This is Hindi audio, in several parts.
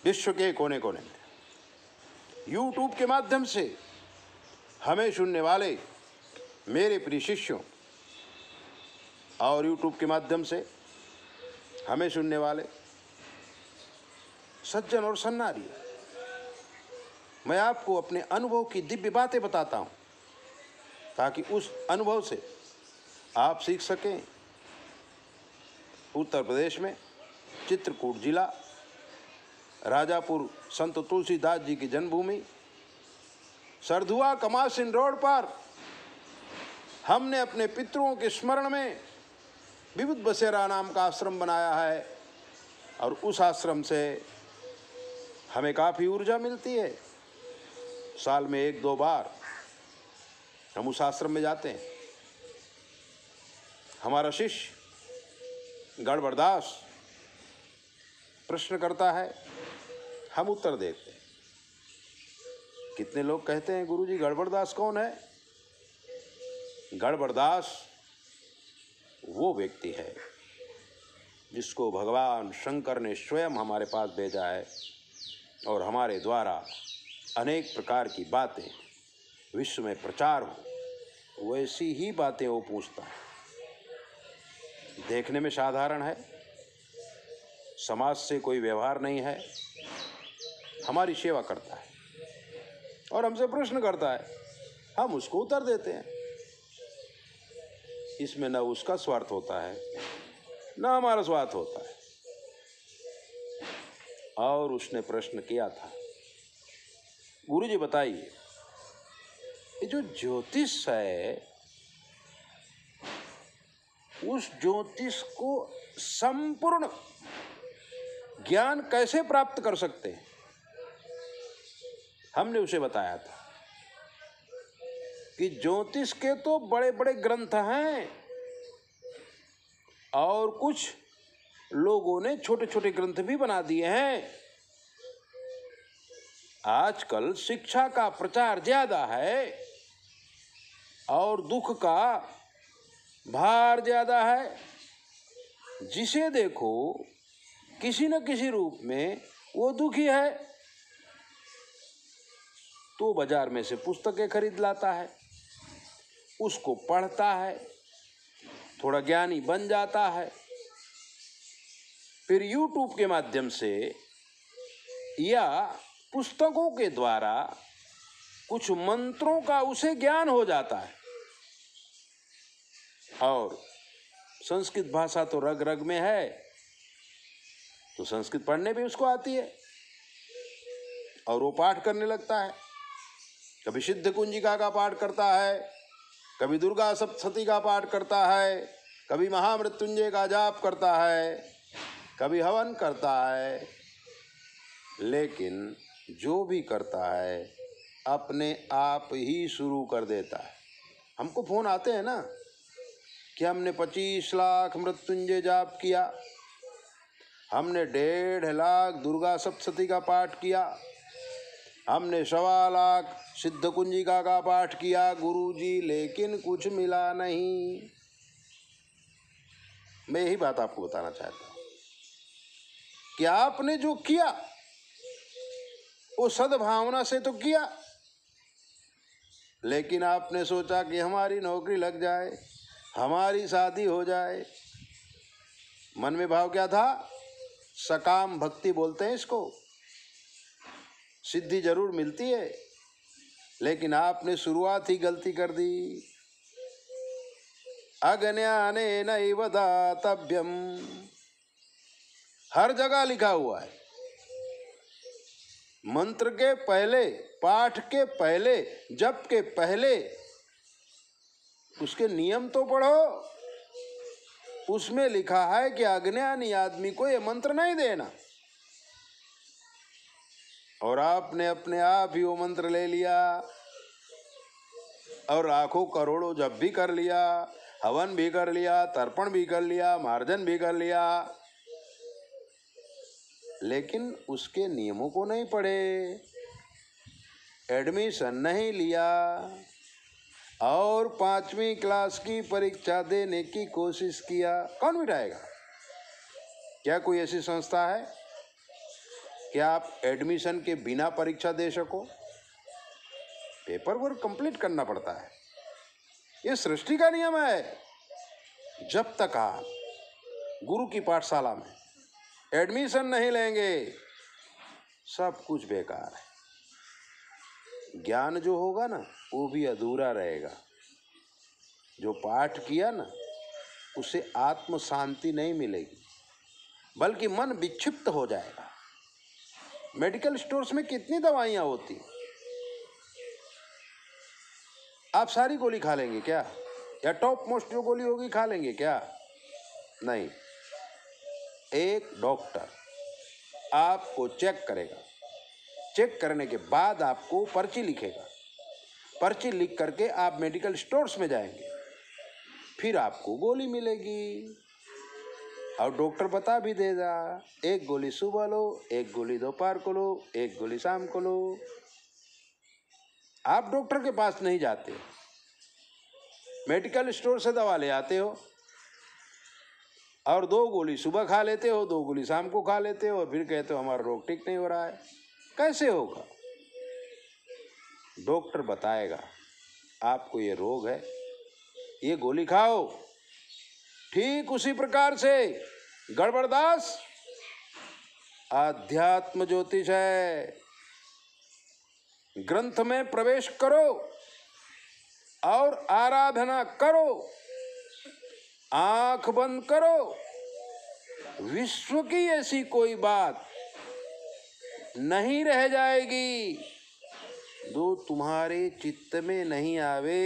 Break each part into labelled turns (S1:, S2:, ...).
S1: विश्व के कोने कोने में यूट्यूब के माध्यम से हमें सुनने वाले मेरे प्रिय शिष्यों और यूट्यूब के माध्यम से हमें सुनने वाले सज्जन और सन्नारी, मैं आपको अपने अनुभव की दिव्य बातें बताता हूं ताकि उस अनुभव से आप सीख सकें। उत्तर प्रदेश में चित्रकूट जिला, राजापुर संत तुलसीदास जी की जन्मभूमि, सरधुआ कमासिन रोड पर हमने अपने पितरों के स्मरण में विविध बसेरा नाम का आश्रम बनाया है और उस आश्रम से हमें काफ़ी ऊर्जा मिलती है। साल में 1-2 बार हम उस आश्रम में जाते हैं। हमारा शिष्य गड़बड़दास प्रश्न करता है, हम उत्तर देते हैं। कितने लोग कहते हैं गुरुजी गड़बड़दास कौन है? गड़बड़दास वो व्यक्ति है जिसको भगवान शंकर ने स्वयं हमारे पास भेजा है और हमारे द्वारा अनेक प्रकार की बातें विश्व में प्रचार हो, वैसी ही बातें वो पूछता है। देखने में साधारण है, समाज से कोई व्यवहार नहीं है, हमारी सेवा करता है और हमसे प्रश्न करता है, हम उसको उत्तर देते हैं। इसमें न उसका स्वार्थ होता है न हमारा स्वार्थ होता है। और उसने प्रश्न किया था, गुरुजी बताइए, ये जो ज्योतिष है, उस ज्योतिष को संपूर्ण ज्ञान कैसे प्राप्त कर सकते हैं? हमने उसे बताया था कि ज्योतिष के तो बड़े बड़े ग्रंथ हैं और कुछ लोगों ने छोटे छोटे ग्रंथ भी बना दिए हैं। आजकल शिक्षा का प्रचार ज्यादा है और दुख का भार ज्यादा है। जिसे देखो किसी न किसी रूप में वो दुखी है, तो बाजार में से पुस्तकें खरीद लाता है, उसको पढ़ता है, थोड़ा ज्ञानी बन जाता है, फिर यूट्यूब के माध्यम से या पुस्तकों के द्वारा कुछ मंत्रों का उसे ज्ञान हो जाता है। और संस्कृत भाषा तो रग रग में है, तो संस्कृत पढ़ने भी उसको आती है और वो पाठ करने लगता है। कभी सिद्ध कुंजिका का पाठ करता है, कभी दुर्गा सप्तशती का पाठ करता है, कभी महामृत्युंजय का जाप करता है, कभी हवन करता है। लेकिन जो भी करता है अपने आप ही शुरू कर देता है। हमको फोन आते हैं ना कि हमने 25 लाख मृत्युंजय जाप किया, हमने 1.5 लाख दुर्गा सप्तशती का पाठ किया, हमने 1.25 लाख सिद्ध कुंजिका का पाठ किया गुरुजी, लेकिन कुछ मिला नहीं। मैं यही बात आपको बताना चाहता हूं कि आपने जो किया वो सद्भावना से तो किया, लेकिन आपने सोचा कि हमारी नौकरी लग जाए, हमारी शादी हो जाए। मन में भाव क्या था? सकाम भक्ति बोलते हैं इसको। सिद्धि जरूर मिलती है, लेकिन आपने शुरुआत ही गलती कर दी। अज्ञानेनैव दातव्यम, हर जगह लिखा हुआ है। मंत्र के पहले, पाठ के पहले, जप के पहले उसके नियम तो पढ़ो। उसमें लिखा है कि अज्ञानी आदमी को ये मंत्र नहीं देना, और आपने अपने आप ही वो मंत्र ले लिया और लाखों करोड़ों जप भी कर लिया, हवन भी कर लिया, तर्पण भी कर लिया, मार्जन भी कर लिया, लेकिन उसके नियमों को नहीं पढ़े, एडमिशन नहीं लिया और 5वीं क्लास की परीक्षा देने की कोशिश किया। कौन बिठाएगा? क्या कोई ऐसी संस्था है क्या आप एडमिशन के बिना परीक्षा दे सको? पेपर वर्क कंप्लीट करना पड़ता है। ये सृष्टि का नियम है। जब तक आप गुरु की पाठशाला में एडमिशन नहीं लेंगे, सब कुछ बेकार है। ज्ञान जो होगा ना, वो भी अधूरा रहेगा। जो पाठ किया ना, उसे आत्म शांति नहीं मिलेगी, बल्कि मन विक्षिप्त हो जाएगा। मेडिकल स्टोर्स में कितनी दवाइयाँ होती, आप सारी गोली खा लेंगे क्या? या टॉप मोस्ट जो गोली होगी खा लेंगे क्या? नहीं। एक डॉक्टर आपको चेक करेगा, चेक करने के बाद आपको पर्ची लिखेगा। पर्ची लिख करके आप मेडिकल स्टोर्स में जाएंगे, फिर आपको गोली मिलेगी। और डॉक्टर बता भी देगा, एक गोली सुबह लो, एक गोली दोपहर को लो, एक गोली शाम को लो। आप डॉक्टर के पास नहीं जाते, मेडिकल स्टोर से दवा ले आते हो और 2 गोली सुबह खा लेते हो, 2 गोली शाम को खा लेते हो और फिर कहते हो हमारा रोग ठीक नहीं हो रहा है। कैसे होगा? डॉक्टर बताएगा आपको ये रोग है, ये गोली खाओ। ठीक उसी प्रकार से गड़बड़दास आध्यात्म ज्योतिष है। ग्रंथ में प्रवेश करो और आराधना करो, आंख बंद करो। विश्व की ऐसी कोई बात नहीं रह जाएगी जो तुम्हारे चित्त में नहीं आवे।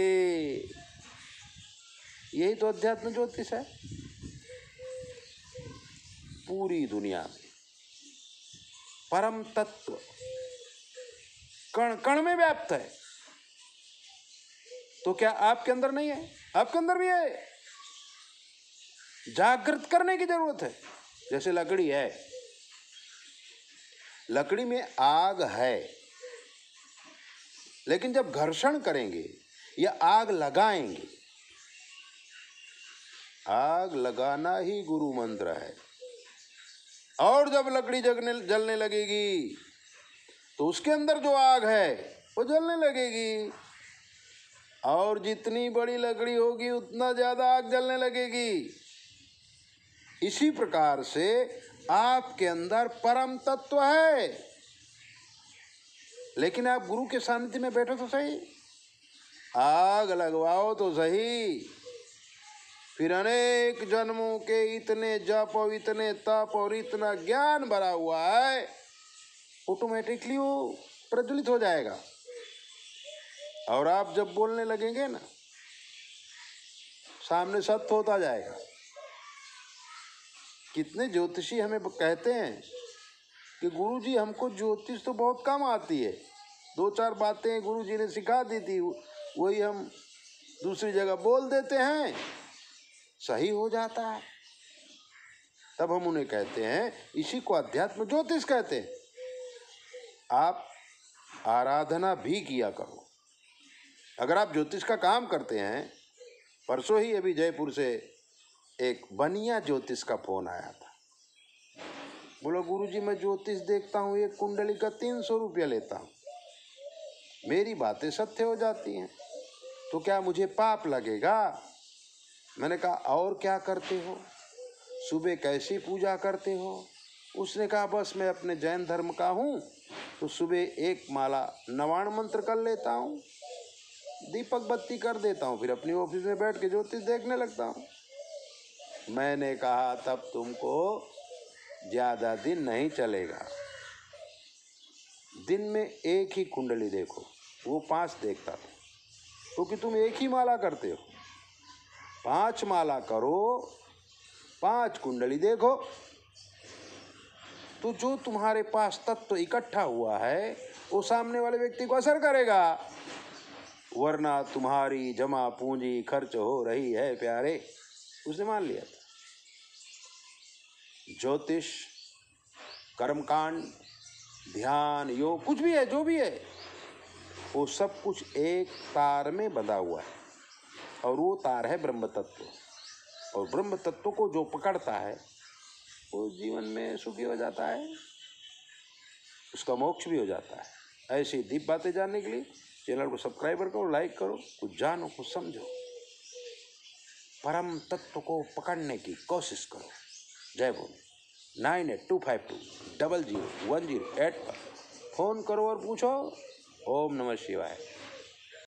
S1: यही तो अध्यात्म ज्योतिष है। पूरी दुनिया में परम तत्व कण कण में व्याप्त है। तो क्या आपके अंदर नहीं है? आपके अंदर भी है। जागृत करने की जरूरत है। जैसे लकड़ी है, लकड़ी में आग है, लेकिन जब घर्षण करेंगे या आग लगाएंगे, आग लगाना ही गुरु मंत्र है। और जब लकड़ी जलने लगेगी तो उसके अंदर जो आग है वो जलने लगेगी, और जितनी बड़ी लकड़ी होगी उतना ज्यादा आग जलने लगेगी। इसी प्रकार से आपके अंदर परम तत्व है, लेकिन आप गुरु के सानिध्य में बैठो तो सही, आग लगवाओ तो सही। फिर अनेक जन्मों के इतने जप और इतने तप और इतना ज्ञान भरा हुआ है, ऑटोमेटिकली वो प्रज्वलित हो जाएगा। और आप जब बोलने लगेंगे ना, सामने सत्य होता जाएगा। कितने ज्योतिषी हमें कहते हैं कि गुरुजी हमको ज्योतिष तो बहुत कम आती है, 2-4 बातें गुरुजी ने सिखा दी थी, वही हम दूसरी जगह बोल देते हैं, सही हो जाता है। तब हम उन्हें कहते हैं, इसी को अध्यात्म ज्योतिष कहते हैं। आप आराधना भी किया करो। अगर आप ज्योतिष का काम करते हैं, परसों ही अभी जयपुर से एक बनिया ज्योतिष का फोन आया था। बोला गुरुजी मैं ज्योतिष देखता हूँ, एक कुंडली का 300 रुपया लेता हूँ, मेरी बातें सत्य हो जाती हैं, तो क्या मुझे पाप लगेगा? मैंने कहा और क्या करते हो, सुबह कैसी पूजा करते हो? उसने कहा बस मैं अपने जैन धर्म का हूँ, तो सुबह 1 माला नवाण मंत्र कर लेता हूँ, दीपक बत्ती कर देता हूँ, फिर अपनी ऑफिस में बैठ के ज्योतिष देखने लगता हूँ। मैंने कहा तब तुमको ज्यादा दिन नहीं चलेगा। दिन में एक ही कुंडली देखो, वो 5 देखता था, क्योंकि तुम एक ही माला करते हो। 5 माला करो, 5 कुंडली देखो, तो जो तुम्हारे पास तत्व इकट्ठा हुआ है वो सामने वाले व्यक्ति को असर करेगा, वरना तुम्हारी जमा पूंजी खर्च हो रही है प्यारे। उसने मान लिया था। ज्योतिष, कर्मकांड, ध्यान, योग, कुछ भी है, जो भी है, वो सब कुछ एक तार में बंधा हुआ है, और वो तार है ब्रह्म तत्व। और ब्रह्म तत्व को जो पकड़ता है वो जीवन में सुखी हो जाता है। उसका मोक्ष भी हो जाता है। ऐसी डीप बातें जानने के लिए चैनल को सब्सक्राइब करो, लाइक करो, कुछ जानो, कुछ समझो, परम तत्व को पकड़ने की कोशिश करो। जय बोल। 9825200108 पर फ़ोन करो और पूछो। ओम नमः शिवाय।